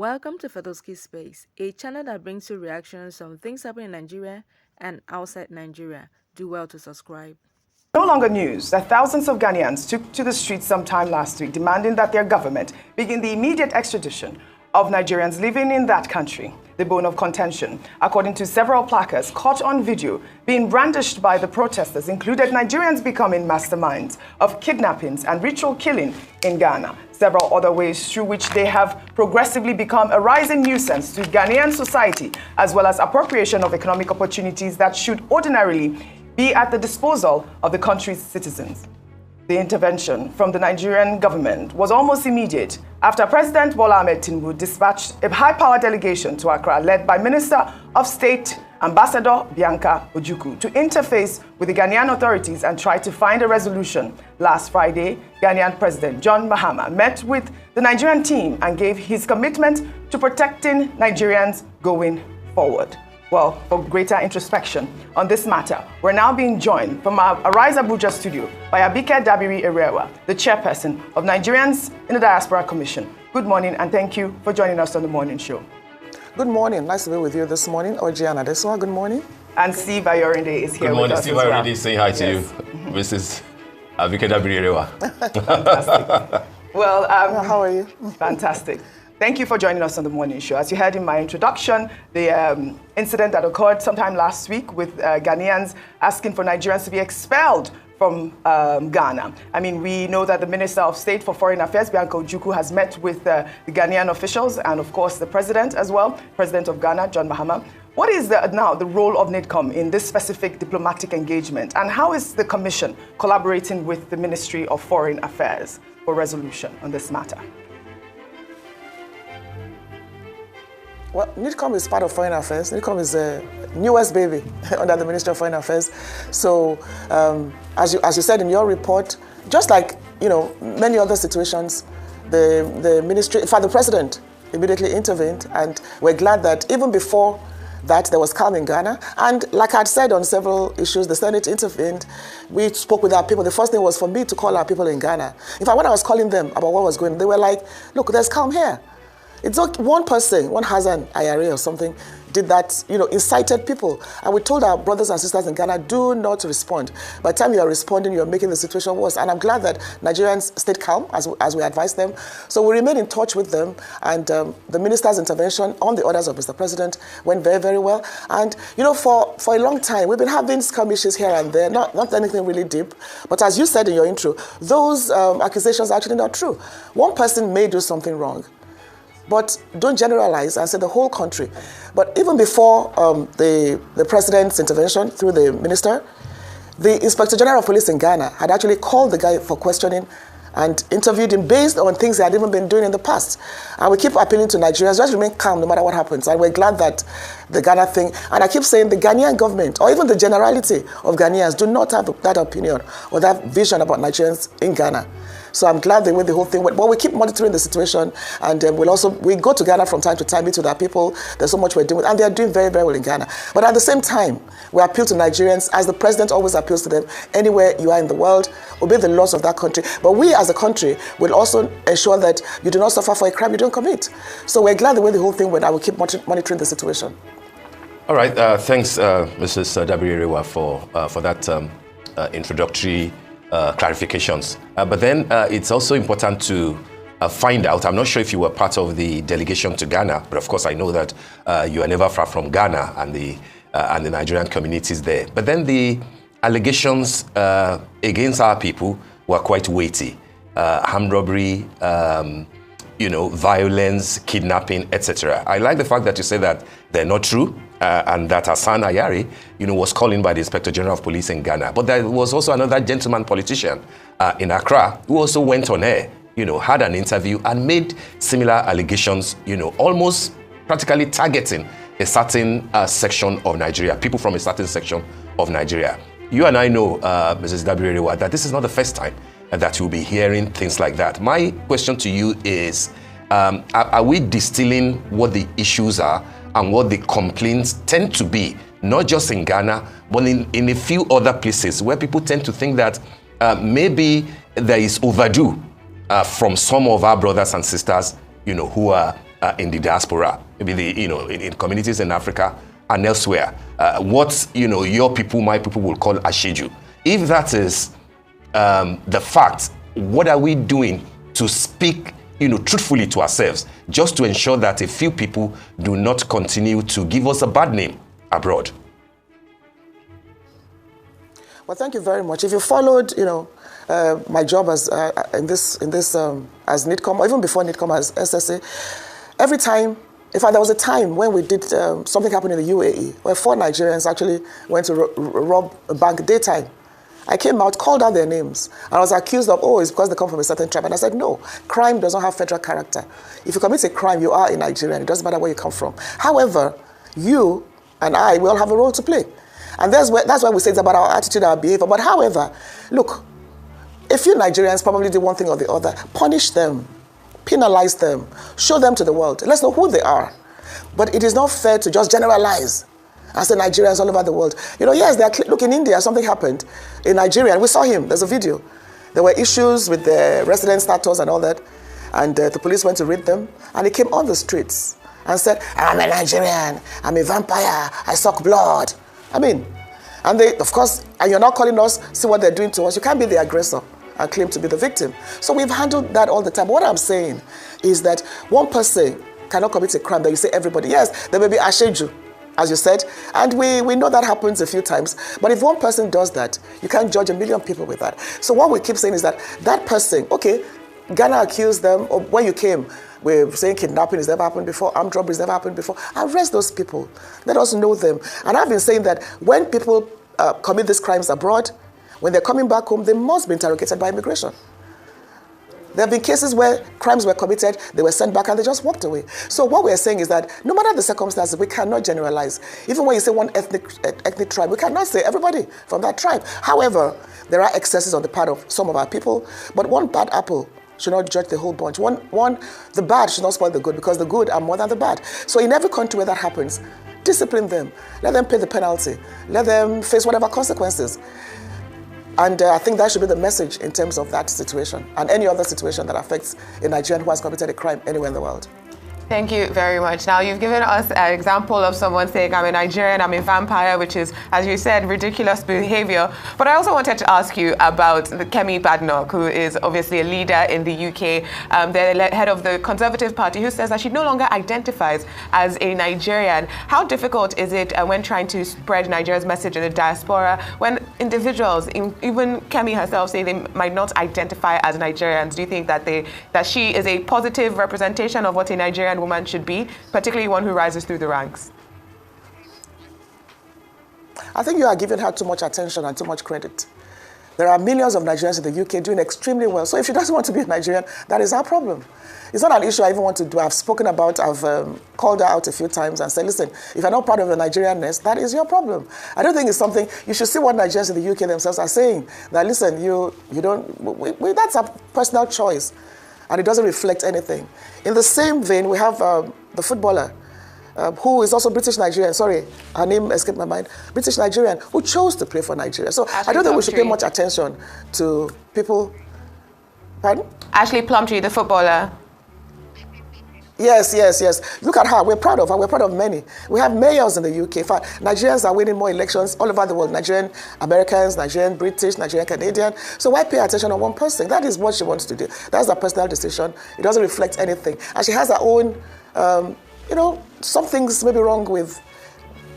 Welcome to Fedoski Space, a channel that brings you reactions on things happening in Nigeria and outside Nigeria. Do well to subscribe. No longer news that thousands of Ghanaians took to the streets sometime last week demanding that their government begin the immediate extradition of Nigerians living in that country. The bone of contention, according to several placards caught on video being brandished by the protesters, included Nigerians becoming masterminds of kidnappings and ritual killing in Ghana. Several other ways through which they have progressively become a rising nuisance to Ghanaian society, as well as appropriation of economic opportunities that should ordinarily be at the disposal of the country's citizens. The intervention from the Nigerian government was almost immediate after President Bola Ahmed Tinubu dispatched a high-powered delegation to Accra led by Minister of State Ambassador Bianca Ojukwu to interface with the Ghanaian authorities and try to find a resolution. Last Friday, Ghanaian President John Mahama met with the Nigerian team and gave his commitment to protecting Nigerians going forward. Well, for greater introspection on this matter, we're now being joined from our Arise Abuja studio by Abike Dabiri Erewa, the chairperson of Nigerians in the Diaspora Commission. Good morning, and thank you for joining us on the morning show. Good morning. Nice to be with you this morning. Ojiana Deswa, good morning. And Steve Ayorinde is here with us. Good morning, Steve Ayorinde, saying hi to you, Mrs. Abike Dabiri Erewa. Fantastic. Well, how are you? Fantastic. Thank you for joining us on the morning show. As you heard in my introduction, the incident that occurred sometime last week with Ghanaians asking for Nigerians to be expelled from Ghana. I mean, we know that the Minister of State for Foreign Affairs, Bianca Ojukwu, has met with the Ghanaian officials and, of course, the President as well, President of Ghana, John Mahama. What is now the role of NIDCOM in this specific diplomatic engagement, and how is the Commission collaborating with the Ministry of Foreign Affairs for resolution on this matter? Well, NIDCOM is part of Foreign Affairs. NIDCOM is the newest baby under the Ministry of Foreign Affairs. So, as you said in your report, just like many other situations, the ministry, in fact, the president immediately intervened, and we're glad that even before that there was calm in Ghana. And like I'd said on several issues, the Senate intervened. We spoke with our people. The first thing was for me to call our people in Ghana. In fact, when I was calling them about what was going on, they were like, "Look, there's calm here." It's not one person, one Hazan IRA or something, did that, incited people. And we told our brothers and sisters in Ghana, do not respond. By the time you are responding, you're making the situation worse. And I'm glad that Nigerians stayed calm, as we advised them. So we remained in touch with them. And the minister's intervention on the orders of Mr. President went very, very well. And, for a long time, we've been having skirmishes here and there, not anything really deep. But as you said in your intro, those accusations are actually not true. One person may do something wrong, but don't generalize and say the whole country. But even before the president's intervention through the minister, the Inspector General of Police in Ghana had actually called the guy for questioning and interviewed him based on things they had even been doing in the past. And we keep appealing to Nigerians, just remain calm no matter what happens. And we're glad that the Ghana thing, and I keep saying the Ghanaian government, or even the generality of Ghanaians, do not have that opinion or that vision about Nigerians in Ghana. So I'm glad the way the whole thing went. But we keep monitoring the situation, and we go to Ghana from time to time, meet with our people. There's so much we're doing, and they're doing very, very well in Ghana. But at the same time, we appeal to Nigerians, as the president always appeals to them, anywhere you are in the world, obey the laws of that country. But we as a country will also ensure that you do not suffer for a crime you don't commit. So we're glad the way the whole thing went. I will keep monitoring the situation. All right, thanks, Mrs. Dabiri Erewa, for that introductory clarifications. But then it's also important to find out, I'm not sure if you were part of the delegation to Ghana, but of course I know that you are never far from Ghana and the Nigerian communities there. But then the allegations against our people were quite weighty. Armed robbery, violence, kidnapping, etc. I like the fact that you say that they're not true, and that Hassan Ayari, was called in by the Inspector General of Police in Ghana. But there was also another gentleman politician in Accra who also went on air, had an interview and made similar allegations, almost practically targeting a certain section of Nigeria, people from a certain section of Nigeria. You and I know, Mrs. Dabiri Erewa, that this is not the first time that you'll be hearing things like that. My question to you is, are we distilling what the issues are and what the complaints tend to be, not just in Ghana, but in a few other places where people tend to think that maybe there is overdue from some of our brothers and sisters, who are in the diaspora, maybe in communities in Africa and elsewhere, what your people, my people will call asheju. If that is the fact, what are we doing to speak truthfully to ourselves, just to ensure that a few people do not continue to give us a bad name abroad? Well, thank you very much. If you followed, my job as in this as NITCOM, or even before NITCOM as SSA, every time, in fact, there was a time when we did something happened in the UAE where 4 Nigerians actually went to rob a bank daytime. I came out, called out their names, and I was accused of, it's because they come from a certain tribe. And I said, no, crime does not have federal character. If you commit a crime, you are a Nigerian. It doesn't matter where you come from. However, you and I, we all have a role to play. And that's why we say it's about our attitude, our behavior. But however, look, a few Nigerians probably did one thing or the other. Punish them, penalize them, show them to the world. Let's know who they are. But it is not fair to just generalize and say Nigerians all over the world. Yes, look, in India, something happened in Nigeria, and we saw him. There's a video. There were issues with the resident status and all that, and the police went to raid them, and he came on the streets and said, I'm a Nigerian, I'm a vampire, I suck blood. And they, of course, and you're not calling us, see what they're doing to us. You can't be the aggressor and claim to be the victim. So we've handled that all the time. But what I'm saying is that one person cannot commit a crime that you say everybody. Yes, there may be asheju, as you said, and we know that happens a few times. But if one person does that, you can't judge a million people with that. So what we keep saying is that person, okay, Ghana accused them, or when you came, we're saying kidnapping has never happened before, armed robbery has never happened before. Arrest those people. Let us know them. And I've been saying that when people commit these crimes abroad, when they're coming back home, they must be interrogated by immigration. There have been cases where crimes were committed, they were sent back and they just walked away. So what we're saying is that no matter the circumstances, we cannot generalize. Even when you say one ethnic tribe, we cannot say everybody from that tribe. However, there are excesses on the part of some of our people, but one bad apple should not judge the whole bunch. The bad should not spoil the good, because the good are more than the bad. So in every country where that happens, discipline them. Let them pay the penalty. Let them face whatever consequences. And I think that should be the message in terms of that situation and any other situation that affects a Nigerian who has committed a crime anywhere in the world. Thank you very much. Now, you've given us an example of someone saying, I'm a Nigerian, I'm a vampire, which is, as you said, ridiculous behavior. But I also wanted to ask you about the Kemi Badenoch, who is obviously a leader in the UK, the head of the Conservative Party, who says that she no longer identifies as a Nigerian. How difficult is it when trying to spread Nigeria's message in the diaspora, when individuals, even Kemi herself, say they might not identify as Nigerians? Do you think that she is a positive representation of what a Nigerian woman should be, particularly one who rises through the ranks? I think you are giving her too much attention and too much credit. There are millions of Nigerians in the UK doing extremely well. So if she doesn't want to be a Nigerian, that is our problem. It's not an issue I even want to do. I've spoken about, I've called her out a few times and said, listen, if you're not proud of the Nigerianness, that is your problem. I don't think it's something, you should see what Nigerians in the UK themselves are saying. That listen, you don't, that's a personal choice. And it doesn't reflect anything. In the same vein, we have the footballer, who is also British Nigerian. Sorry, her name escaped my mind. British Nigerian, who chose to play for Nigeria. So I don't think we should pay much attention to people. Pardon? Ashley Plumtree, the footballer. Yes. Look at her. We're proud of her. We're proud of many. We have mayors in the UK. In fact, Nigerians are winning more elections all over the world. Nigerian Americans, Nigerian British, Nigerian Canadian. So why pay attention on one person? That is what she wants to do. That's her personal decision. It doesn't reflect anything. And she has her own, some things may be wrong with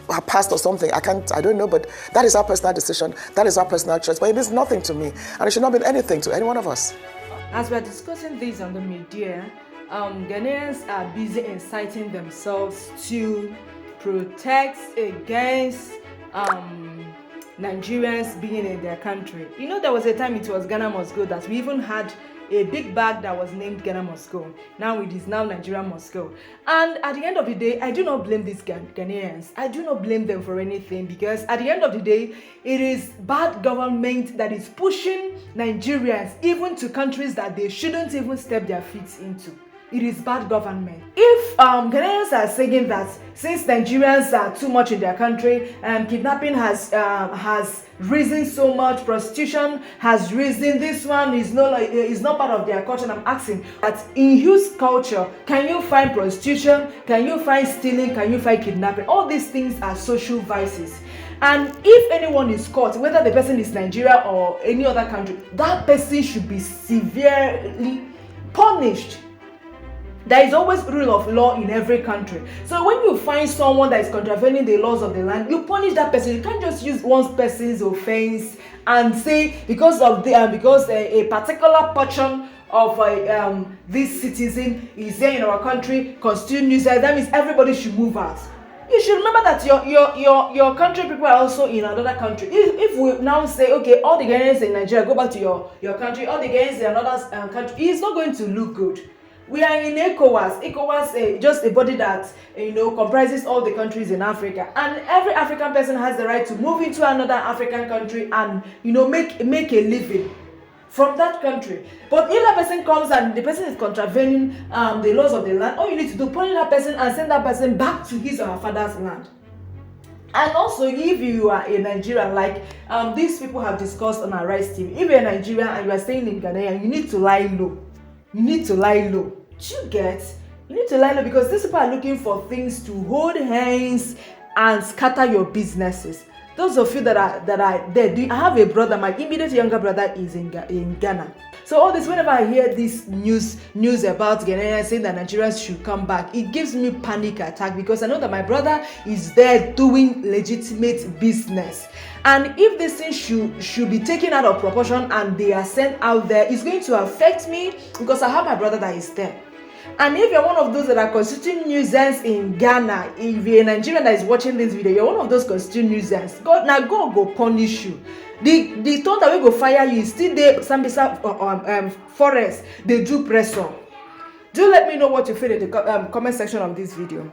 her past or something. I don't know, but that is her personal decision. That is her personal choice. But it means nothing to me. And it should not mean anything to any one of us. As we're discussing this on the media, Ghanaians are busy inciting themselves to protest against Nigerians being in their country. There was a time it was Ghana Must Go that we even had a big bag that was named Ghana Must Go. Now it is now Nigeria Must Go. And at the end of the day, I do not blame these Ghanaians. I do not blame them for anything, because at the end of the day, it is bad government that is pushing Nigerians even to countries that they shouldn't even step their feet into. it is bad government. If Ghanaians are saying that since Nigerians are too much in their country, kidnapping has risen so much, prostitution has risen, this one is not part of their culture. And I'm asking that in whose culture can you find prostitution? Can you find stealing? Can you find kidnapping? All these things are social vices. And if anyone is caught, whether the person is Nigeria or any other country, that person should be severely punished. There is always rule of law in every country. So when you find someone that is contravening the laws of the land, you punish that person. You can't just use one person's offense and say because a particular portion of this citizen is here in our country constitute nuisance, that means everybody should move out. You should remember that your country people are also in another country. If we now say, okay, all the Ghanaians in Nigeria go back to your country, all the Ghanaians in another country, it's not going to look good. We are in ECOWAS. ECOWAS, just a body that comprises all the countries in Africa, and every African person has the right to move into another African country and make a living from that country. But if that person comes and the person is contravening the laws of the land, all you need to do is punish that person and send that person back to his or her father's land. And also, if you are a Nigerian, like these people have discussed on our rights team, if you're a Nigerian and you are staying in Ghana, you need to lie low. You need to lie low. You need to lie low, because these people are looking for things to hold hands and scatter your businesses. Those of you that are there, I have a brother, my immediate younger brother is in Ghana. So all this, whenever I hear this news about Ghanaians saying that Nigerians should come back, it gives me panic attack, because I know that my brother is there doing legitimate business. And if this thing should be taken out of proportion and they are sent out there, it's going to affect me, because I have my brother that is there. And if you're one of those that are constituting nuisance in Ghana, if you're a Nigerian that is watching this video, you're one of those constituting nuisance, God go punish you. The thought that we go fire you is still there. Sambisa forest, they do press on. Do let me know what you feel in the comment section of this video.